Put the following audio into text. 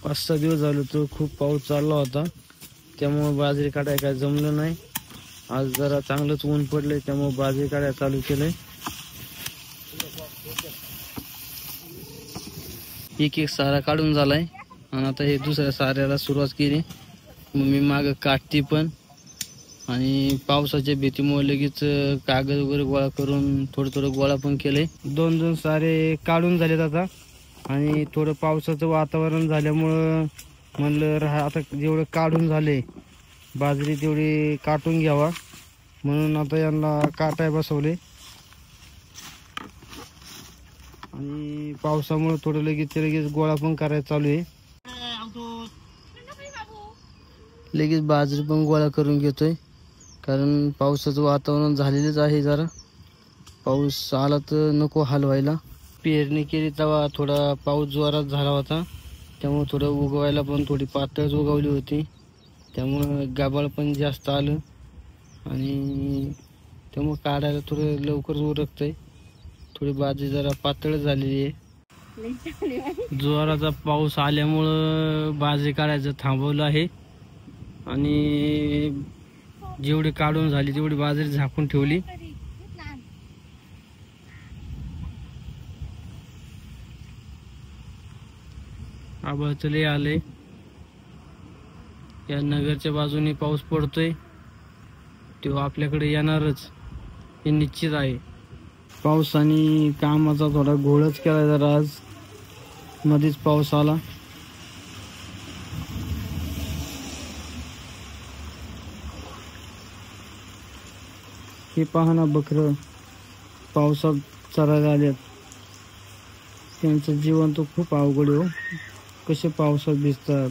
5-6 दिवस झाले तो खूप पाऊस चालला होता, त्यामुळे बाजरी काढायला काय जमलं नाही। आज जरा चांगलंच ऊन पडले, त्यामुळे बाजरी काढायला चालू केलंय। एक सारा काढून झालाय आणि आता हे दुसऱ्या साऱ्याला सुरुवात केली। मी माग काटती पण आणि पावसाच्या भीतीमुळे लगेच कागद वगैरे गोळा करून थोडं गोळा पण केलंय। 2 सारे काढून झालेत आता आणि थोडं पावसाचं वातावरण झाल्यामुळं म्हणलं आता जेवढं काढून झाले बाजरी तेवढी काटून घ्यावा, म्हणून आता यांना काटाय बसवले। आणि पावसामुळे थोडं लगेच गोळा पण करायला चालू आहे। लगेच बाजरी पण गोळा करून घेतोय, कारण पावसाचं वातावरण झालेलंच आहे। जरा पाऊस आला तर नको हाल व्हायला। पेरणी केली तेव्हा थोडा पाऊस जोरात झाला होता, त्यामुळे थोडं उगवायला पण थोडी पातळच उगवली होती, त्यामुळे गाबाळ पण जास्त आलं आणि त्यामुळे काढायला थोडं लवकर उरकतंय। थोडी बाजरी जरा पातळ झालेली आहे। जोराचा पाऊस आल्यामुळं बाजरी काढायचं थांबवलं आहे आणि जेवढी काढून झाली तेवढी बाजरी झाकून ठेवली। आभाळ लय आले, या नगरच्या बाजूने पाऊस पडतोय, तो आपल्याकडे येणारच हे निश्चित आहे। पावसाने कामाचा थोडा घोळच केला जरा, आज मध्येच पाऊस आला। हे पहा ना, बकरं पावसात चरायला आल्यात, त्यांचं जीवन तर खूप अवघड आहे हो। कसे पावसात भिजतात।